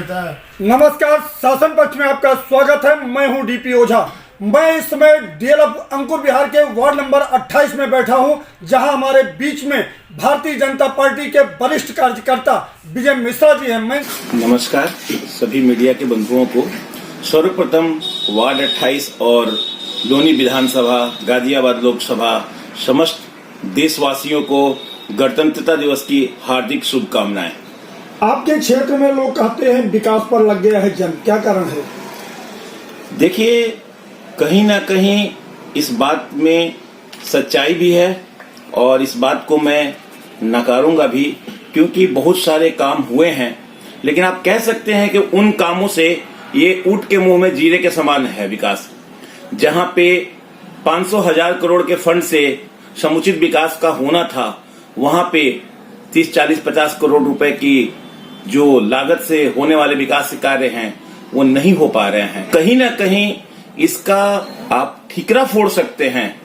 रहता है। नमस्कार, शासन पक्ष में आपका स्वागत है। मैं हूं डीपी ओझा। मैं इस समय डीएलएफ अंकुर विहार के वार्ड नंबर 28 में बैठा हूं, जहां हमारे बीच में भारतीय जनता पार्टी के वरिष्ठ कार्यकर्ता विजय मिश्रा जी हैं। मैं नमस्कार सभी मीडिया के बंधुओं को। सर्वप्रथम वार्ड 28 और लोनी विधानसभा, गाजियाबाद लोकसभा समस्त देशवासियों को गणतंत्रता दिवस की हार्दिक शुभकामनाएं। आपके क्षेत्र में लोग कहते हैं विकास पर लग गया है जंग, क्या कारण है? देखिए, कहीं ना कहीं इस बात में सच्चाई भी है और इस बात को मैं नकारूंगा भी, क्योंकि बहुत सारे काम हुए हैं। लेकिन आप कह सकते हैं कि उन कामों से ये ऊंट के मुंह में जीरे के समान है विकास। जहां पे 500,000 करोड़ के फंड से समुचित विकास का होना था, वहां पे 30, 40, 50 करोड़ रुपए की जो लागत से होने वाले विकास के कार्य हैं वो नहीं हो पा रहे हैं। कहीं ना कहीं इसका आप ठिकरा फोड़ सकते हैं,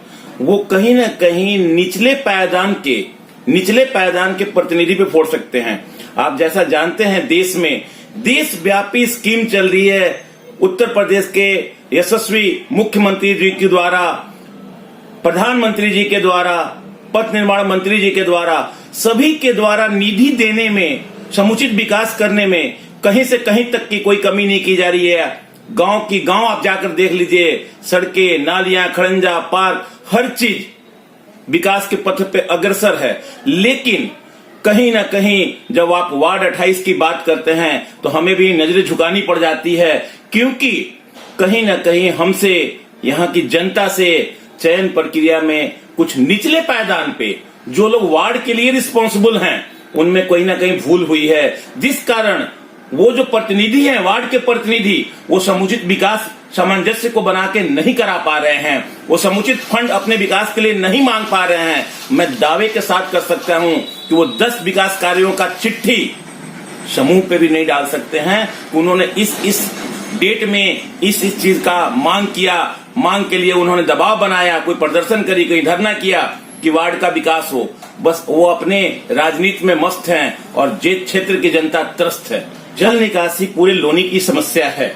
वो कहीं ना कहीं निचले पायदान के प्रतिनिधि पे फोड़ सकते हैं। आप जैसा जानते हैं, देश में देशव्यापी स्कीम चल रही है। उत्तर प्रदेश के यशस्वी मुख्यमंत्री जी के द्वारा, प्रधानमंत्री जी के द्वारा, पथ निर्माण मंत्री जी के द्वारा, सभी के द्वारा निधि देने में, समुचित विकास करने में कहीं से कहीं तक की कोई कमी नहीं की जा रही है। गांव की गांव आप जाकर देख लीजिए, सड़कें, नालियां, खड़ंजा, पार्क, हर चीज विकास के पथ पे अग्रसर है। लेकिन कहीं ना कहीं जब आप वार्ड 28 की बात करते हैं तो हमें भी नजरें झुकानी पड़ जाती है, क्योंकि कहीं ना कहीं हमसे, यहाँ की जनता से चयन प्रक्रिया में कुछ निचले पायदान पे जो लोग वार्ड के लिए रिस्पॉन्सिबल हैं, उनमें कोई ना कहीं भूल हुई है, जिस कारण वो जो प्रतिनिधि हैं, वार्ड के प्रतिनिधि, वो समुचित विकास सामंजस्य को बना के नहीं करा पा रहे हैं, वो समुचित फंड अपने विकास के लिए नहीं मांग पा रहे हैं। मैं दावे के साथ कर सकता हूं कि वो 10 विकास कार्यों का चिट्ठी समूह पे भी नहीं डाल सकते हैं। उन्होंने इस डेट में इस चीज का मांग किया, मांग के लिए उन्होंने दबाव बनाया, कोई प्रदर्शन करी, कोई धरना किया कि वार्ड का विकास हो। बस वो अपने राजनीति में मस्त हैं और जे क्षेत्र की जनता त्रस्त है। जल निकासी पूरे लोनी की समस्या है।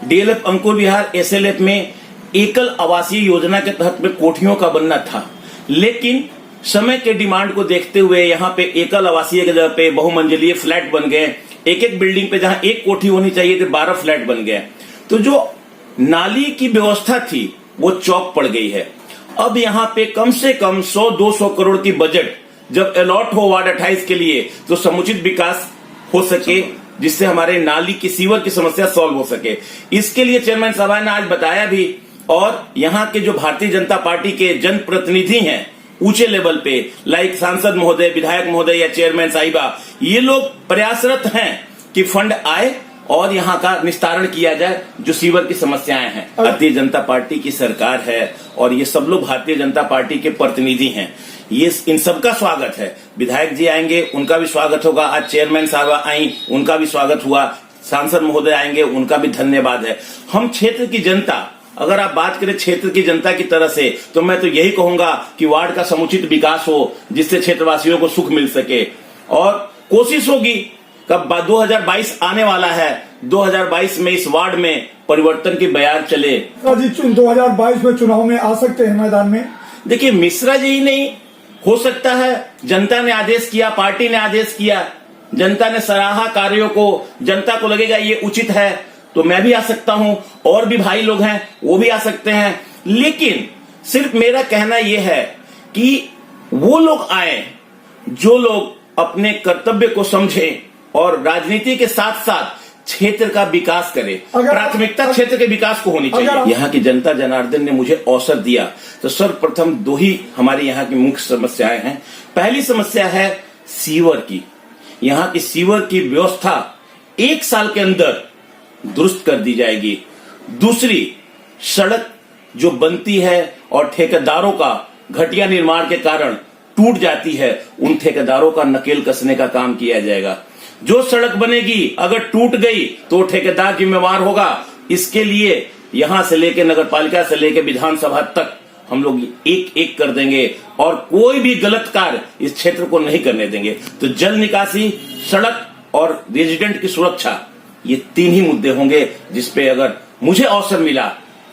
डीएलएफ अंकुर विहार एसएलएफ में एकल आवासीय योजना के तहत में कोठियों का बनना था, लेकिन समय के डिमांड को देखते हुए यहाँ पे एकल आवासीय के जगह पे बहुमंजिलीय फ्लैट बन गए। एक बिल्डिंग पे जहां एक कोठी होनी चाहिए थी, 12 फ्लैट बन गए। तो जो नाली की व्यवस्था थी वो चौक पड़ गई है। अब यहाँ पे कम से कम 100-200 करोड़ की बजट जब अलॉट हो वार्ड 28 के लिए, तो समुचित विकास हो सके, जिससे हमारे नाली की, सीवर की समस्या सॉल्व हो सके। इसके लिए चेयरमैन साहब ने आज बताया भी, और यहाँ के जो भारतीय जनता पार्टी के जनप्रतिनिधि हैं ऊंचे लेवल पे, लाइक सांसद महोदय, विधायक महोदय या चेयरमैन साहिबा, ये लोग प्रयासरत हैं कि फंड आए और यहाँ का निस्तारण किया जाए जो सीवर की समस्याएं हैं। भारतीय जनता पार्टी की सरकार है और ये सब लोग भारतीय जनता पार्टी के प्रतिनिधि हैं। ये इन सबका स्वागत है। विधायक जी आएंगे, उनका भी स्वागत होगा। आज चेयरमैन साहब आई, उनका भी स्वागत हुआ। सांसद महोदय आएंगे, उनका भी धन्यवाद है। हम क्षेत्र की जनता, अगर आप बात करें क्षेत्र की जनता की तरह से, तो मैं तो यही कहूंगा कि वार्ड का समुचित विकास हो, जिससे क्षेत्रवासियों को सुख मिल सके। और कोशिश होगी, कब 2022 आने वाला है, 2022 में इस वार्ड में परिवर्तन की बयार चले। 2022 में चुनाव में आ सकते हैं मैदान में? देखिए, मिश्रा जी ही नहीं, हो सकता है जनता ने आदेश किया, पार्टी ने आदेश किया, जनता ने सराहा कार्यों को, जनता को लगेगा ये उचित है, तो मैं भी आ सकता हूं, और भी भाई लोग हैं वो भी आ सकते हैं। लेकिन सिर्फ मेरा कहना यह है कि वो लोग आए जो लोग अपने कर्तव्य को समझें और राजनीति के साथ साथ क्षेत्र का विकास करें। प्राथमिकता क्षेत्र के विकास को होनी चाहिए। यहाँ की जनता जनार्दन ने मुझे अवसर दिया, तो सर्वप्रथम 2 ही हमारी यहाँ की मुख्य समस्याएं हैं। पहली समस्या है सीवर की। यहाँ की सीवर की व्यवस्था 1 साल के अंदर दुरुस्त कर दी जाएगी। दूसरी, सड़क जो बनती है और ठेकेदारों का घटिया निर्माण के कारण टूट जाती है, उन ठेकेदारों का नकेल कसने का काम किया जाएगा। जो सड़क बनेगी अगर टूट गई तो ठेकेदार जिम्मेवार होगा। इसके लिए यहां से लेकर नगरपालिका से लेकर विधानसभा तक हम लोग एक कर देंगे और कोई भी गलत कार्य इस क्षेत्र को नहीं करने देंगे। तो जल निकासी, सड़क और रेजिडेंट की सुरक्षा, ये 3 ही मुद्दे होंगे जिसपे अगर मुझे अवसर मिला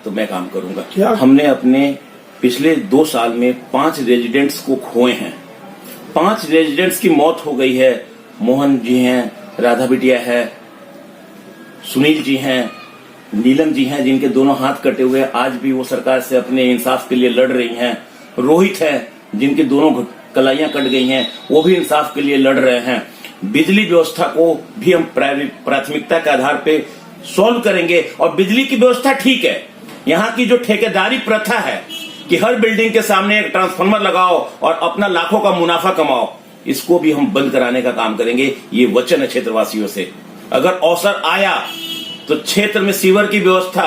तो मैं काम करूंगा। क्या? हमने अपने पिछले 2 साल में 5 रेजिडेंट्स को खोए हैं। 5 रेजिडेंट्स की मौत हो गई है। मोहन जी हैं, राधा बिटिया है, सुनील जी हैं, नीलम जी हैं जिनके दोनों हाथ कटे हुए हैं, आज भी वो सरकार से अपने इंसाफ के लिए लड़ रही हैं। रोहित है जिनकी दोनों कलाइयां कट गई हैं, वो भी इंसाफ के लिए लड़ रहे हैं। बिजली व्यवस्था को भी हम प्राथमिकता के आधार पे सॉल्व करेंगे। और बिजली की व्यवस्था ठीक है, यहाँ की जो ठेकेदारी प्रथा है कि हर बिल्डिंग के सामने एक ट्रांसफार्मर लगाओ और अपना लाखों का मुनाफा कमाओ, इसको भी हम बंद कराने का काम करेंगे। ये वचन है क्षेत्रवासियों से। अगर अवसर आया तो क्षेत्र में सीवर की व्यवस्था,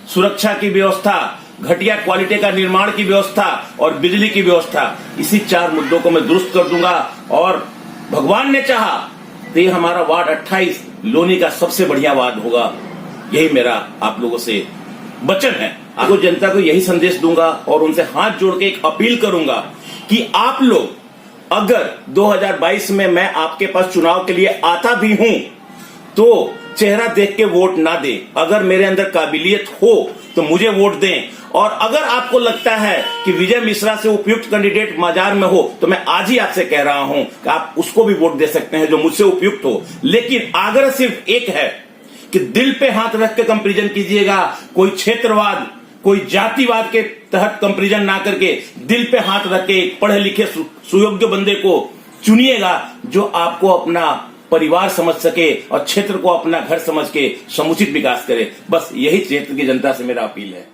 सुरक्षा की व्यवस्था, घटिया क्वालिटी का निर्माण की व्यवस्था और बिजली की व्यवस्था, इसी 4 मुद्दों को मैं दुरुस्त कर दूंगा। और भगवान ने चाहा तो ये हमारा वार्ड 28 लोनी का सबसे बढ़िया वार्ड होगा। यही मेरा आप लोगों से वचन है। आपको जनता को यही संदेश दूंगा और उनसे हाथ जोड़ के एक अपील करूंगा कि आप लोग अगर 2022 में मैं आपके पास चुनाव के लिए आता भी हूं तो चेहरा देख के वोट ना दें। अगर मेरे अंदर काबिलियत हो तो मुझे वोट दें। और अगर आपको लगता है कि विजय मिश्रा से उपयुक्त कैंडिडेट बाजार में हो तो मैं आज ही आपसे कह रहा हूं कि आप उसको भी वोट दे सकते हैं जो मुझसे उपयुक्त हो। लेकिन आग्रह सिर्फ एक है कि दिल पे हाथ रख के कंपैरिजन कीजिएगा। कोई क्षेत्रवाद, कोई जातिवाद के तहत कंपैरिजन ना करके दिल पे हाथ रख के पढ़े लिखे सुयोग्य बंदे को चुनिएगा जो आपको अपना परिवार समझ सके और क्षेत्र को अपना घर समझ के समुचित विकास करे। बस यही क्षेत्र की जनता से मेरा अपील है।